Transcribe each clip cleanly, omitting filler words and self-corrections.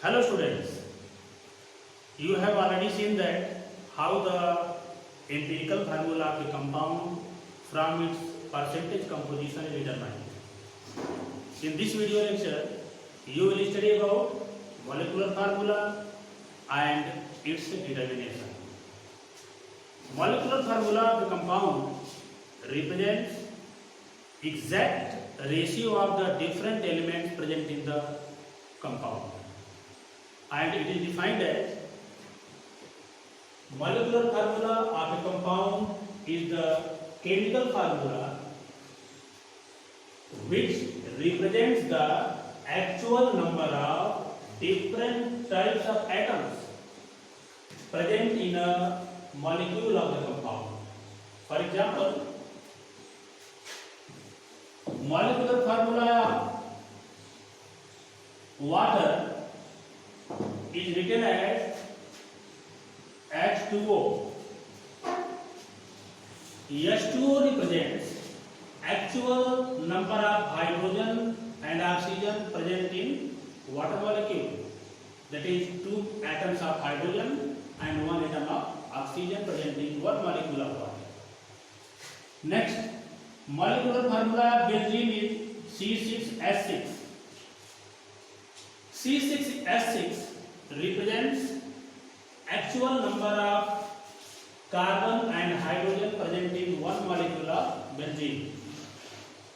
Hello students, you have already seen that how the empirical formula of a compound from its percentage composition is determined. In this video lecture, you will study about molecular formula and its determination. Molecular formula of a compound represents exact ratio of the different elements present in the compound, and it is defined as molecular formula of a compound is the chemical formula which represents the actual number of different types of atoms present in a molecule of the compound. For example, molecular formula of water is written as H2O. H2O represents actual number of hydrogen and oxygen present in water molecule. That is, 2 atoms of hydrogen and 1 atom of oxygen present in one molecule of water. Next, molecular formula of benzene is C6H6. C6H6 represents actual number of carbon and hydrogen present in one molecule of benzene.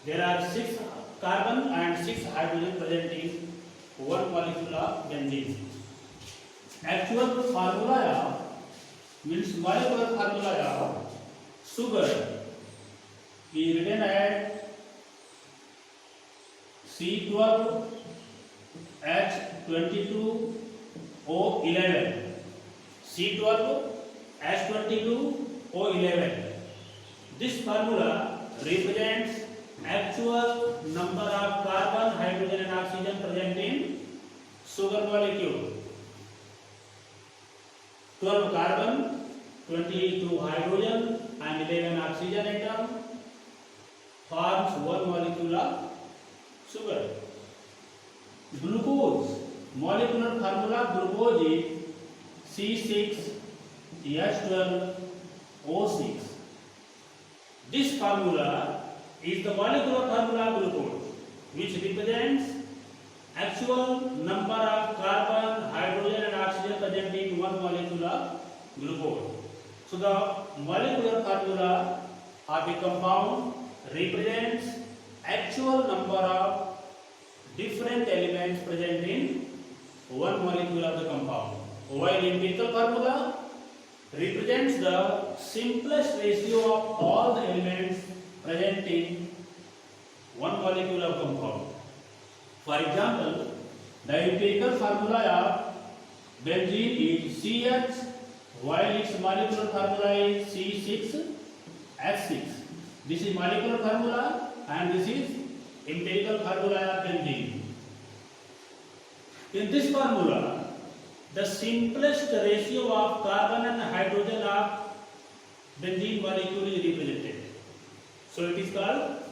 There are 6 carbon and 6 hydrogen present in one molecule of benzene. Actual formula of means molecular formula of sugar is written as C12H22O11. C12H22O11. This formula represents actual number of carbon, hydrogen and oxygen present in sugar molecule. 12 carbon, 22 hydrogen and 11 oxygen atom forms one molecule of sugar. Glucose, molecular formula of glucose is C6H12O6. This formula is the molecular formula of glucose, which represents actual number of carbon, hydrogen and oxygen present in one molecule of glucose. So the molecular formula of a compound represents actual number of different elements present in one molecule of the compound, while empirical formula represents the simplest ratio of all the elements present in one molecule of compound. For example, the empirical formula of benzene is CH, while its molecular formula is C6H6. This is molecular formula and this is empirical formula of benzene. In this formula, the simplest ratio of carbon and hydrogen of benzene molecule is represented. So it is called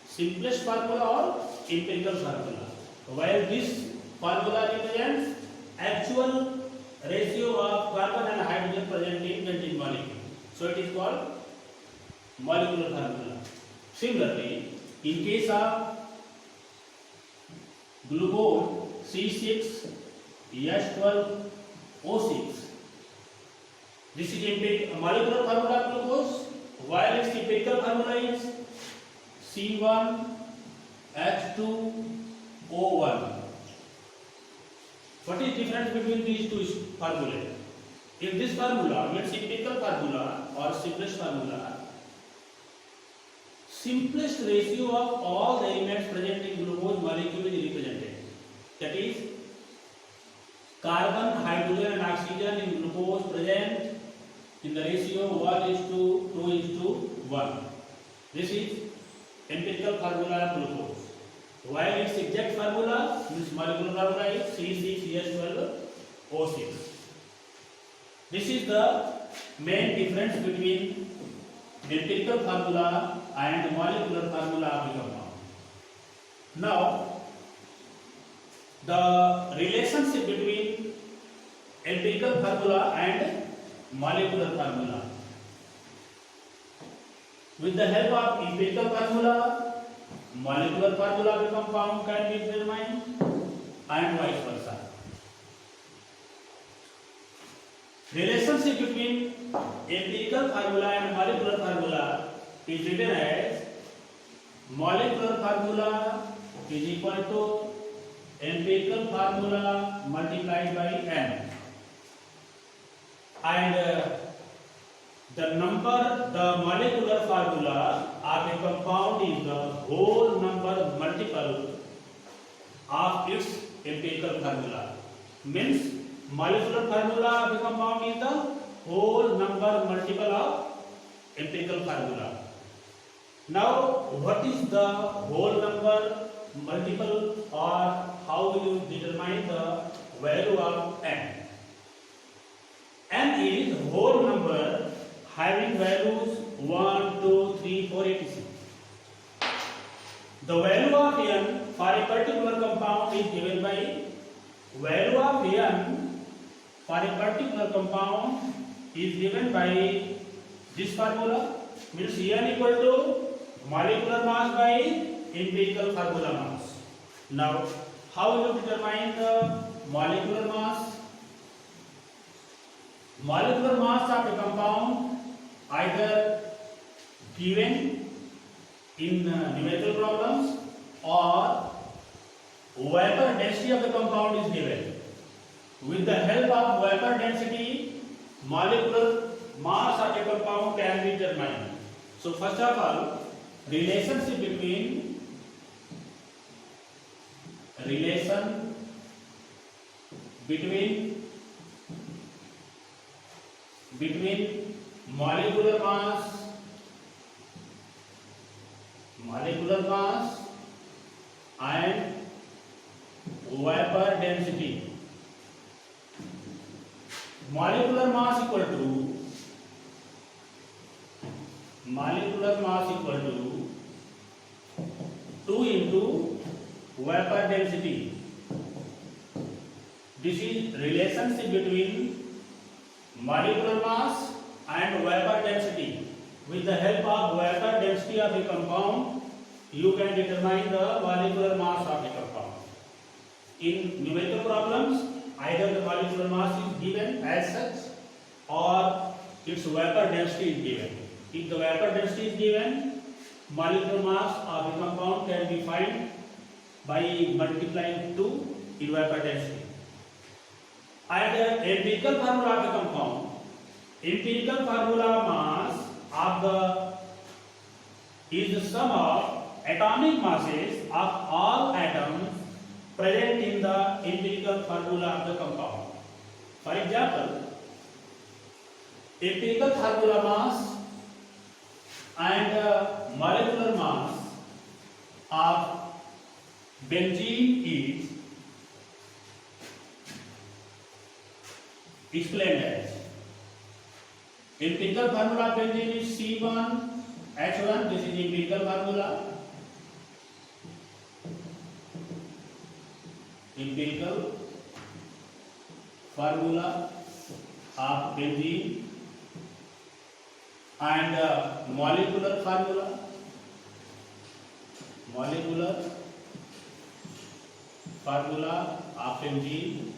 simplest formula or empirical formula. While this formula represents actual ratio of carbon and hydrogen present in benzene molecule. So it is called molecular formula. Similarly, in case of glucose C6H12O6, this is molecular formula of glucose, while its empirical formula is C1H2O1. What is the difference between these two formulae? In this formula, means empirical formula or simplest formula, simplest ratio of all the elements present in glucose molecule is represented. That is, carbon, hydrogen and oxygen in glucose present in the ratio 1:2:1. This is empirical formula of glucose. While its exact formula, means molecular formula is C6H12O6. This is the main difference between empirical formula and molecular formula of a compound. Now, the relationship between empirical formula and molecular formula. With the help of empirical formula, molecular formula of a compound can be determined and vice versa. Relationship between empirical formula and molecular formula is written as molecular formula is equal to empirical formula multiplied by n, and the molecular formula of a compound is the whole number multiple of its empirical formula. Means molecular formula of a compound is the whole number multiple of empirical formula. Now, what is the whole number multiple, or how will you determine the value of n? N is whole number having values 1, 2, 3, 4, etc. The value of n for a particular compound is given by value of n for a particular compound is given by this formula, means n equal to molecular mass by empirical formula mass. Now, how will you determine the molecular mass? Molecular mass of a compound either given in numerical problems or vapor density of the compound is given. With the help of vapor density, molecular mass of a compound can be determined. So first of all, relationship between molecular mass and vapor density. Molecular mass equal to 2 into vapor density. This is relationship between molecular mass and vapor density. With the help of vapor density of a compound, you can determine the molecular mass of a compound. In numerical problems, either the molecular mass is given as such or its vapor density is given. If the vapor density is given, molecular mass of a compound can be found by multiplying 2 in vapor density. And the empirical formula of a compound, empirical formula mass of is the sum of atomic masses of all atoms present in the empirical formula of the compound. For example, empirical formula mass and molecular mass of benzene is explained as empirical formula of benzene is C1H1. This is empirical formula. Empirical formula of benzene, and molecular formula of benzene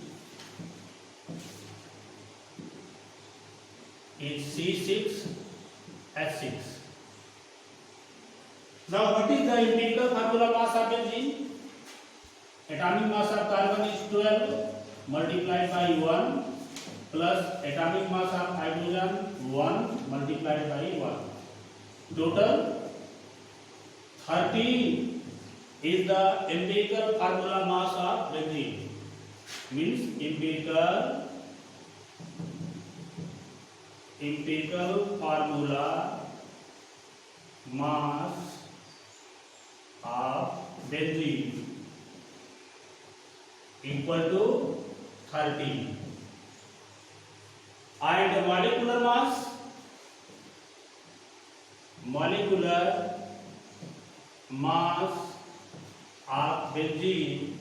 is C6H6. Now, what is the empirical formula mass of benzene? Atomic mass of carbon is 12 multiplied by 1 plus atomic mass of hydrogen 1 multiplied by 1. Total 13 is the empirical formula mass of benzene. Means empirical formula mass of benzene equal to 13, and molecular mass of benzene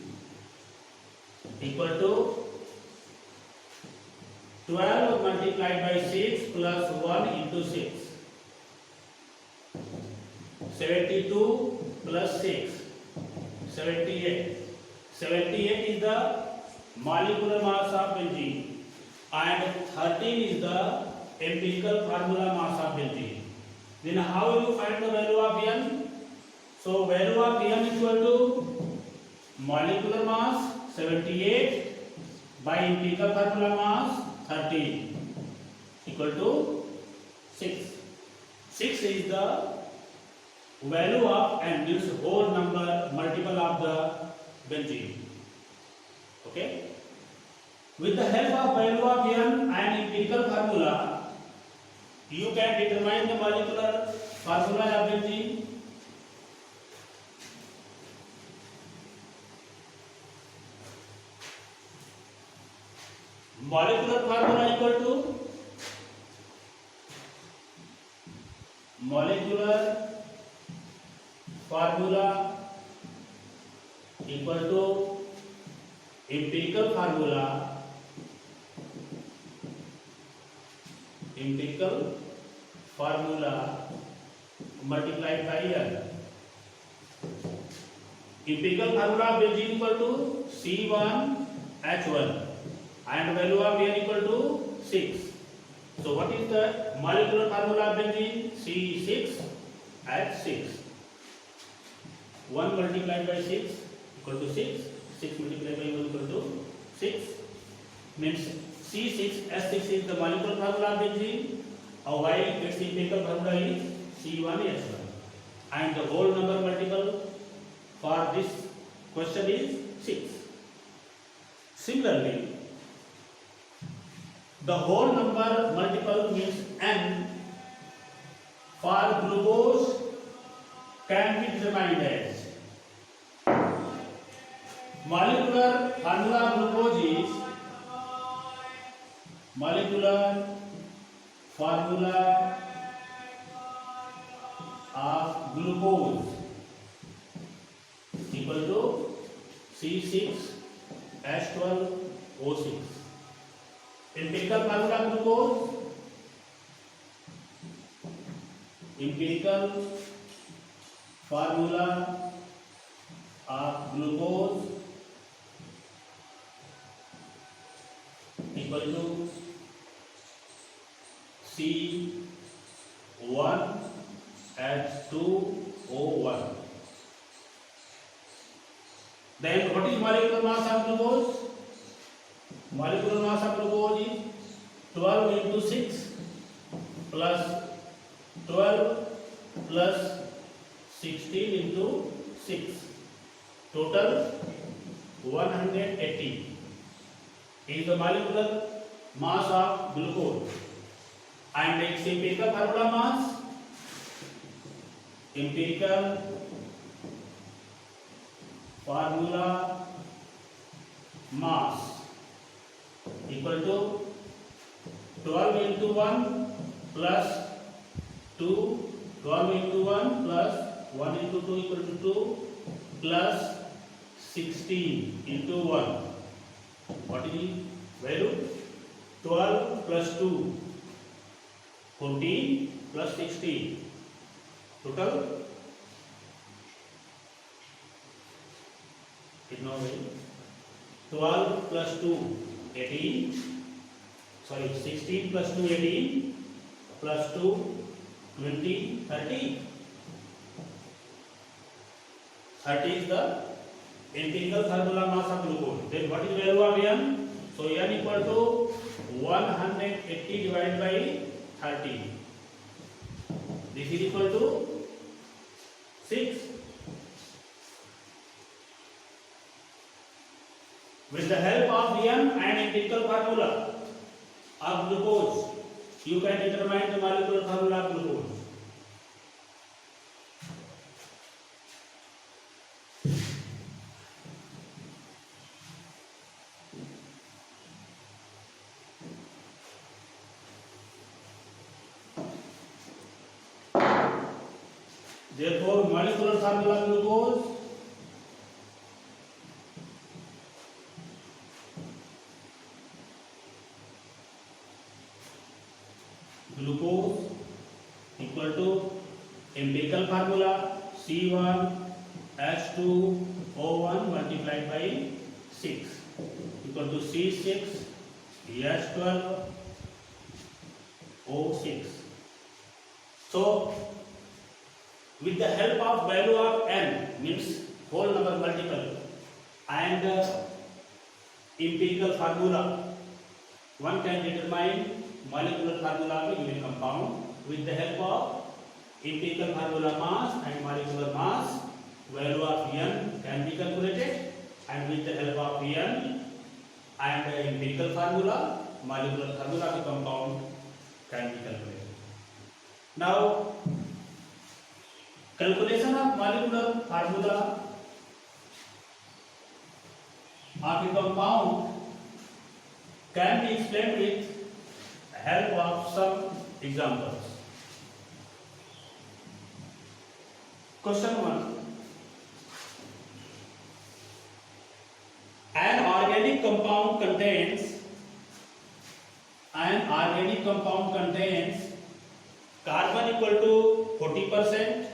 equal to 12 multiplied by 6 plus 1 into 6. 72 plus 6. 78. 78 is the molecular mass of benzene and 13 is the empirical formula mass of benzene. Then how will you find the value of N? So value of N equal to molecular mass 78 by empirical formula mass 13 equal to 6. 6 is the value of N, means whole number multiple of the benzene. Okay. With the help of value of N and empirical formula, you can determine the molecular formula of benzene. Molecular formula equal to molecular formula equal to empirical formula multiplied by N. Empirical formula of benzene equal to C1H1 and value of N equal to 6. So what is the molecular formula of benzene? C6H6. 1 multiplied by 6 equal to 6. 6 multiplied by 1 equal to 6. Means C6H6 is the molecular formula of benzene, while its empirical formula is C1H1. And the whole number multiple for this question is 6. Similarly, the whole number multiple means N for glucose can be determined as molecular formula of glucose is molecular formula of glucose equal to C6H12O6. Empirical formula of glucose, empirical formula of glucose equal to C1H2O1. Then what is molecular mass of glucose? Molecular mass of glucose is 12 into 6 plus 12 plus 16 into 6. Total 180 is the molecular mass of glucose. And its empirical formula mass, empirical formula mass equal to 12 into 1 plus 2, 12 into 1 plus 1 into 2 equal to 2 plus 16 into 1. What is the value? 12 plus 2, 14 plus 16. Total कितना हो गई? 12 plus 2 18, sorry 16 plus 2 18 plus 2 20 30. 30 is the empirical formula mass of glucose. Then what is the value of N? So N equal to 180 divided by 30. This is equal to 6. With the help of N and empirical formula of glucose, you can determine the molecular formula of glucose. Therefore, molecular formula of glucose glucose equal to empirical formula C1H2O1 multiplied by 6 equal to C6H12O6. So with the help of value of n means whole number multiple and empirical formula, one can determine molecular formula of a given compound. With the help of empirical formula mass and molecular mass, value of n can be calculated, and with the help of n and empirical formula, molecular formula of a compound can be calculated. Now, calculation of molecular formula of a compound can be explained with help of some examples. Question 1. An organic compound contains carbon equal to 40%,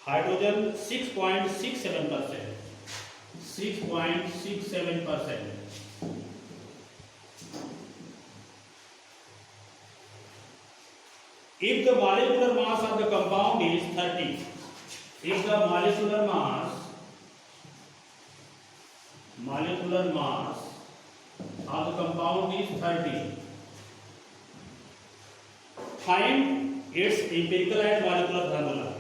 hydrogen 6.67%. If the molecular mass of the compound is 30, if the molecular mass of the compound is 30, find its empirical and molecular formula.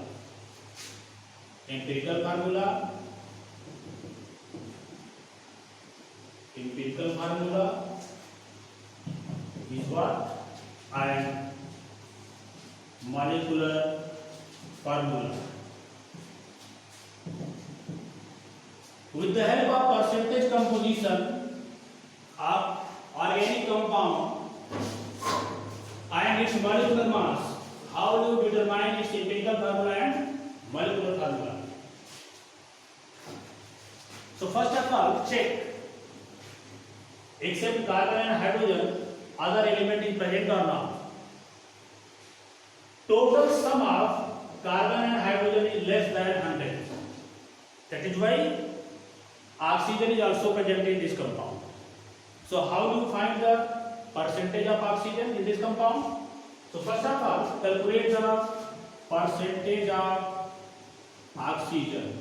Empirical formula is what? And molecular formula. With the help of percentage composition of organic compound and its molecular mass, how do you determine its empirical formula and molecular formula? So first of all, check except carbon and hydrogen, other element is present or not. Total sum of carbon and hydrogen is less than 100. That is why oxygen is also present in this compound. So how do you find the percentage of oxygen in this compound? So first of all, calculate the percentage of oxygen.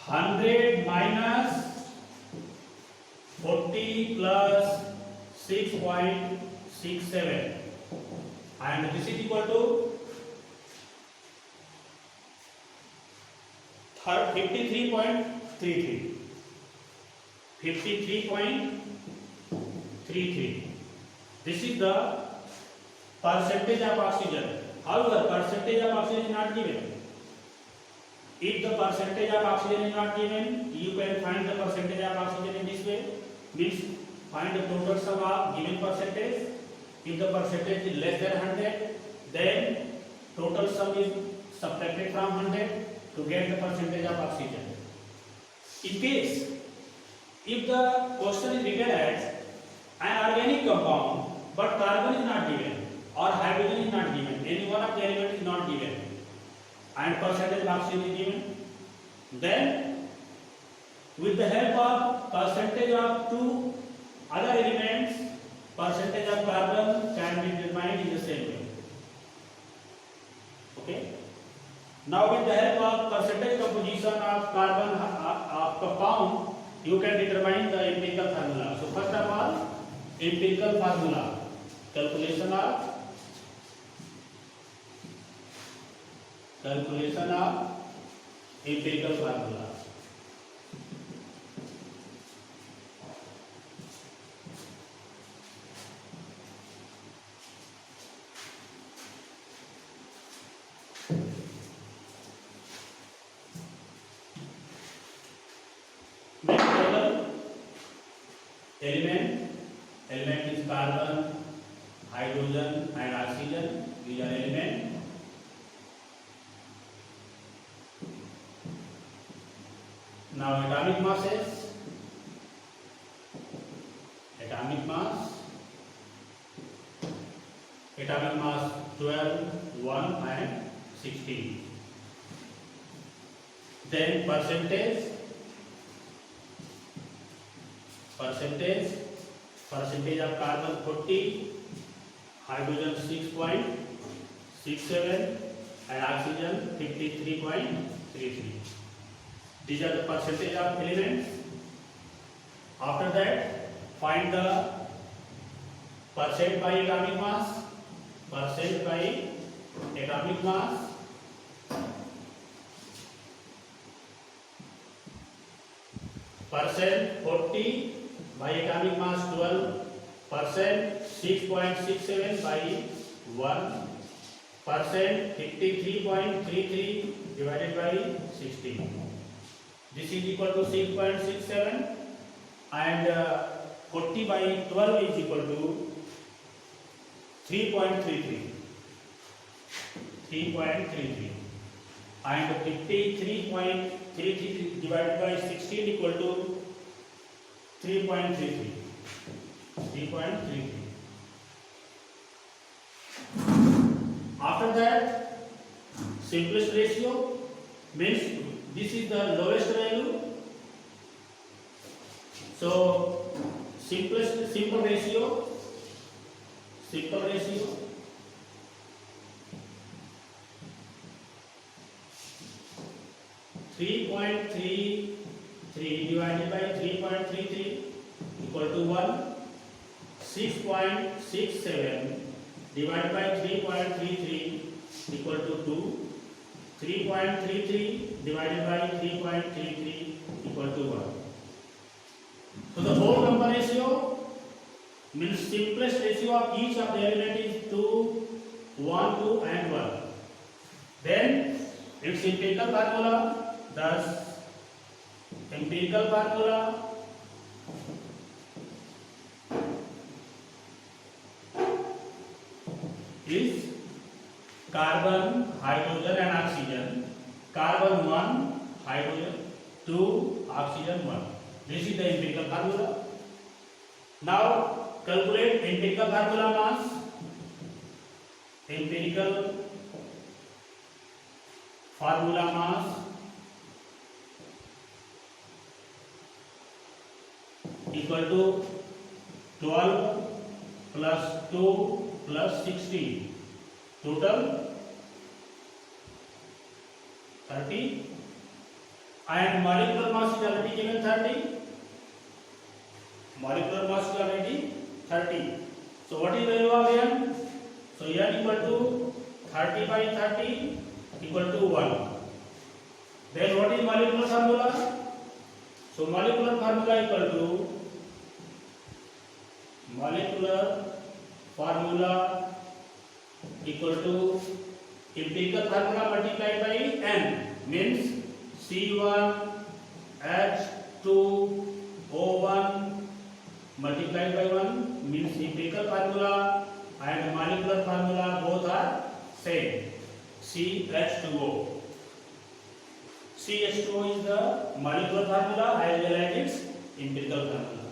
100 minus 40 plus 6.67, and this is equal to 53.33. This is the percentage of oxygen. However, percentage of oxygen is not given. If the percentage of oxygen is not given, you can find the percentage of oxygen in this way. Means find the total sum of given percentage. If the percentage is less than 100, then total sum is subtracted from 100 to get the percentage of oxygen. In case, if the question is written as an organic compound, but carbon is not given or hydrogen is not given, any one of the elements is not given, and percentage of oxygen is given, then with the help of percentage of two other elements, percentage of carbon can be determined in the same way. Okay. Now with the help of percentage composition of carbon of compound, you can determine the empirical formula. So first of all, empirical formula, calculation of empirical formula. Element is carbon, hydrogen and oxygen. These are elements. Now atomic masses. atomic mass 12, 1 and 16. Then percentage of carbon 40, hydrogen 6.67 and oxygen 53.33. These are the percentage of elements. After that, find the percent by atomic mass. Percent 40 by atomic mass 12, percent 6.67 by 1, percent 53.33 divided by 16. This is equal to 6.67 and 40 by 12 is equal to 3.33 and 53.33 divided by 16 equal to 3.33. After that, simplest ratio means this is the lowest value. So simple ratio 3.33 divided by 3.33 equal to 1. 6.67 divided by 3.33 equal to 2. 3.33 divided by 3.33 equal to 1. So the whole number ratio means simplest ratio of each of the element is 2, 1, 2 and 1. Then its empirical formula. Thus, empirical formula is carbon, hydrogen and oxygen. Carbon 1, hydrogen 2, oxygen 1. This is the empirical formula. Now calculate empirical formula mass. Empirical formula mass equal to 12 plus 2 plus 16. Total 30 and molecular mass is already given 30. Molecular mass is already 30. So what is the value of N? So N equal to 30 by 30 equal to 1. Then what is molecular formula? So molecular formula equal to empirical formula multiplied by N means C1H2O1 multiplied by 1 means empirical formula and molecular formula both are same. CH2O. CH2O is the molecular formula as well as its empirical formula.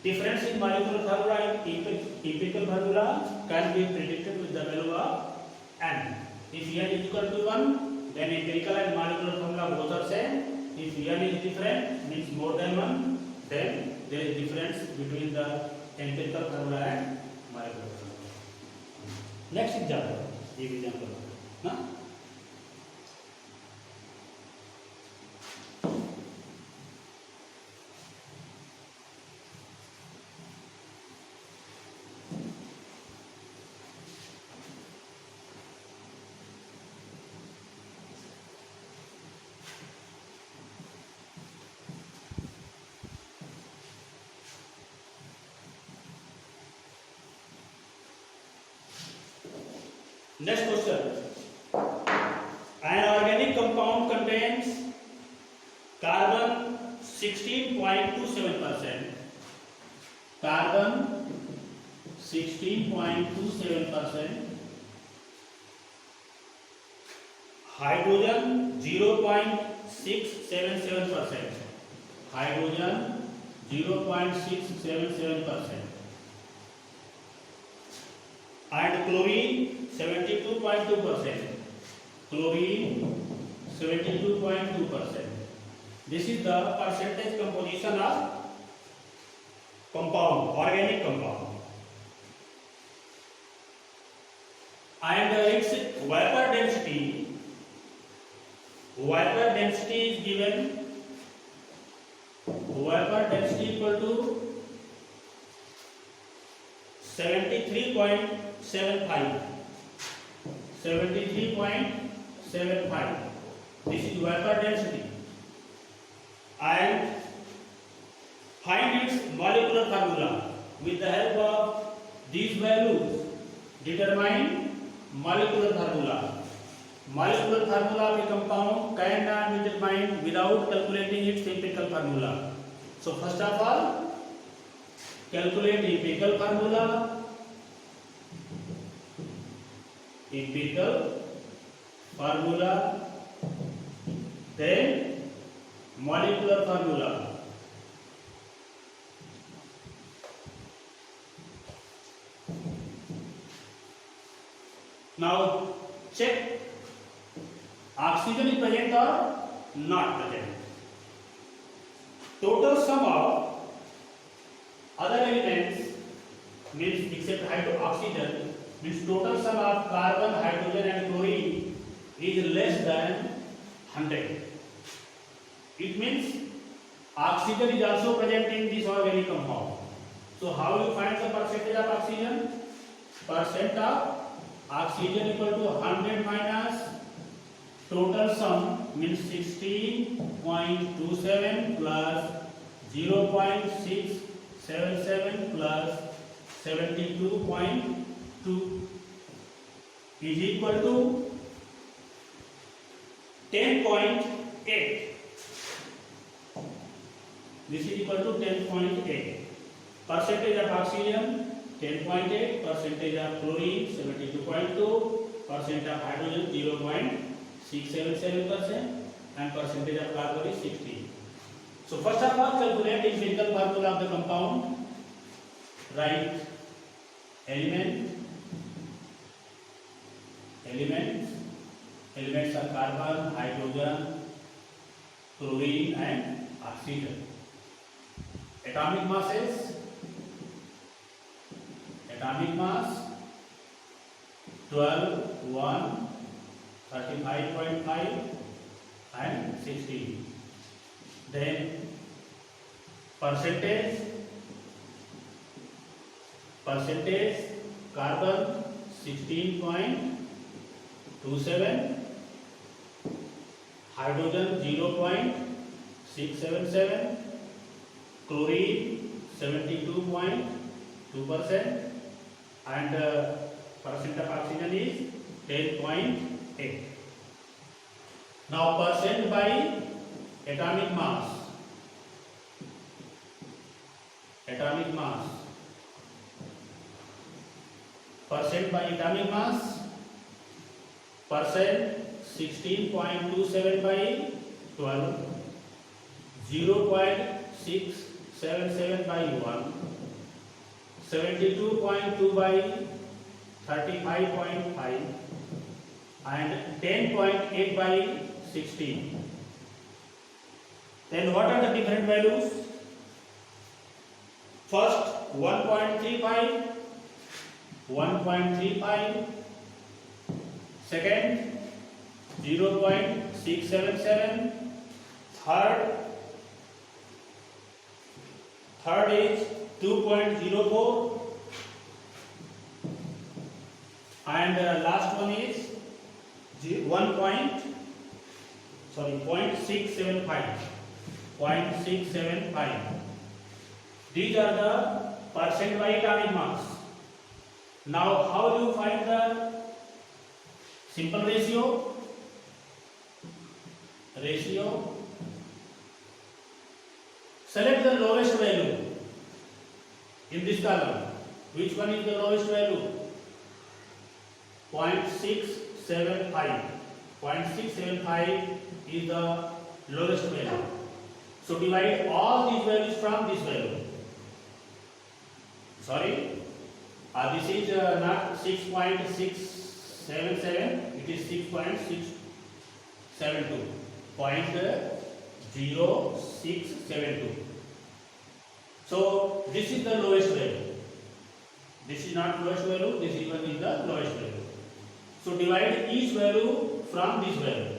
Difference in molecular formula and empirical formula can be predicted with the value of N. If N is equal to 1, then empirical and molecular formula both are same. If N is different, means more than 1, then there is difference between the empirical formula and molecular formula. Next example. This example. Next question. An organic compound contains carbon 16.27%, carbon 16.27%, hydrogen 0.677%, hydrogen 0.677%. and chlorine 72.2%. Chlorine 72.2%. This is the percentage composition of compound, organic compound. And its vapor density is given, vapor density equal to 73.75. 73.75. This is vapor density. And find its molecular formula. With the help of these values, determine molecular formula. Molecular formula of a compound cannot be determined without calculating its empirical formula. So first of all, calculate empirical formula. Empirical formula, then molecular formula. Now check oxygen is present or not present. Total sum of other elements means except oxygen means total sum of carbon, hydrogen and chlorine is less than 100. It means oxygen is also present in this organic compound. So how you find the percentage of oxygen? Percent of oxygen equal to 100 minus total sum means 16.27 plus 0.677 plus 72.2 is equal to 10.8. This is equal to 10.8. Percentage of oxygen 10.8, percentage of chlorine 72.2, percent of hydrogen 0.677%, and percentage of carbon is 16. So first of all, calculate the empirical formula of the compound. Write elements are carbon, hydrogen, chlorine and oxygen. Atomic masses, atomic mass 12, 1, 35.5 and 16. Then percentage carbon 16.27, hydrogen 0.677, chlorine 72.2%, and percent of oxygen is 10.8. Now percent by atomic mass. Percent by atomic mass. Percent 16.27 by 12, 0.677 by 1, 72.2 by 35.5 and 10.8 by 16. Then what are the different values? First 1.35, second 0.677, third is 2.04, and last one is 0.675. These are the percent by atomic mass. Now how do you find the simple ratio? Select the lowest value in this column. Which one is the lowest value? 0.675. 0.675 is the lowest value. So divide all these values from this value. This is not 6.677, it is 6.672, 0.0672. So this is the lowest value. This is not lowest value, this is one is the lowest value. So divide each value from this value.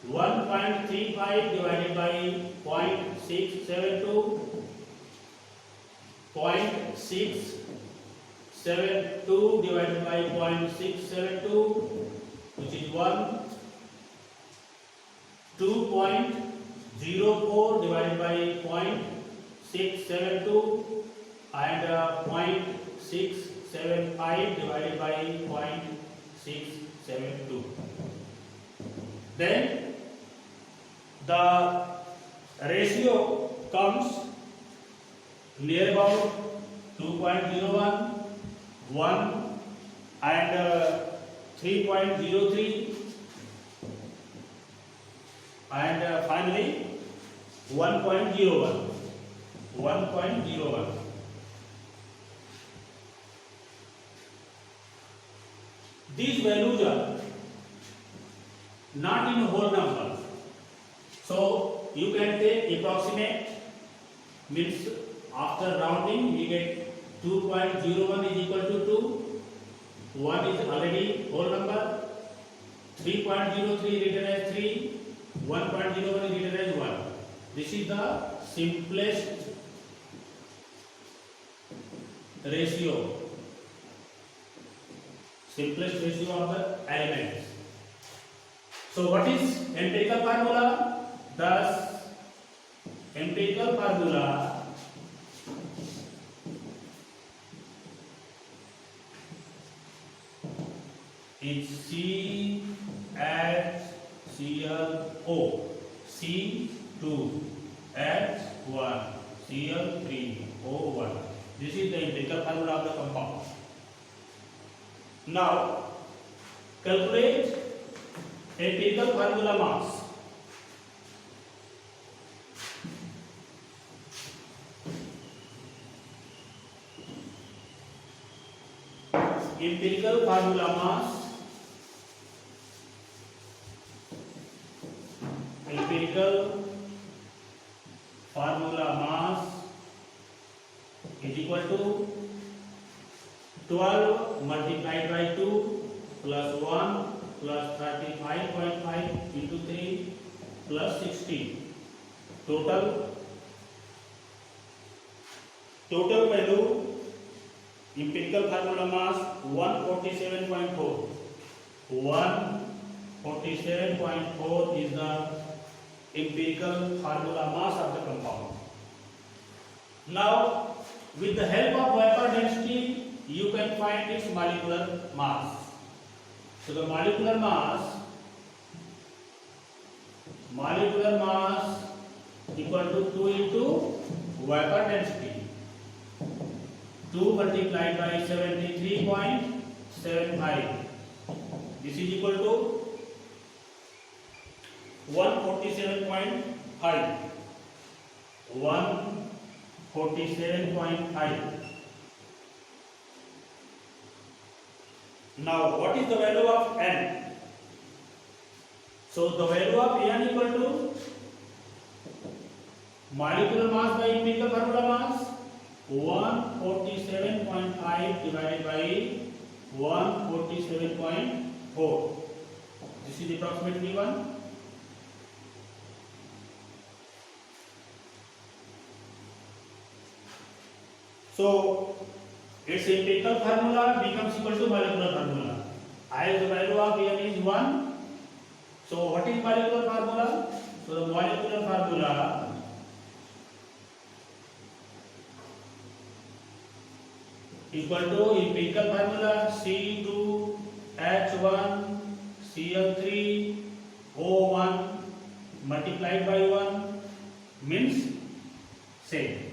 1.35 divided by 0.672, 0.672 divided by 0.672, which is 1. 2.04 divided by 0.672 and 0.675 divided by 0.672. Then the ratio comes near about 2.01, 1 and 3.03 and finally 1.01. 1.01. These values are not in whole number, so you can take approximate, means after rounding we get 2.01 is equal to 2, 1 is already whole number, 3.03 written as 3, 1.01 is written as 1. This is the simplest ratio, simplest ratio of the elements. So what is empirical formula? Thus empirical formula is CHClO, C2H1 Cl3O1. This is the empirical formula of the compound. Now calculate empirical formula mass. Empirical formula mass. Empirical formula mass is equal to 12 multiplied by 2 plus 1 plus 35.5 into 3 plus 16. Total value empirical formula mass 147.4. 147.4 is the empirical formula mass of the compound. Now with the help of vapor density you can find its molecular mass. So the molecular mass equal to 2 into vapor density. 2 multiplied by 73.75. This is equal to 147.5. 147.5. Now what is the value of N? So the value of N equal to molecular mass by empirical formula mass 147.5 divided by 147.4. This is approximately 1. So its empirical formula becomes equal to molecular formula. As the value of N is 1. So what is molecular formula? So the molecular formula equal to empirical formula C2H1 Cl3O1 multiplied by 1 means same,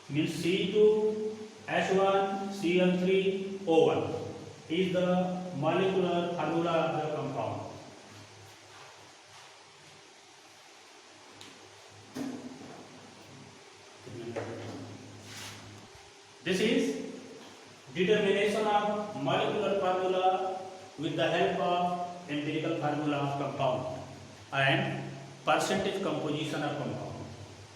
means C2H1 Cl3O1 is the molecular formula of the compound. This is determination of molecular formula with the help of empirical formula of compound, and percentage composition of compound.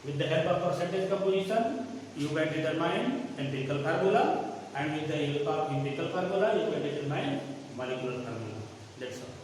With the help of percentage composition, you can determine empirical formula, and with the help of empirical formula, you can determine molecular formula. That's all.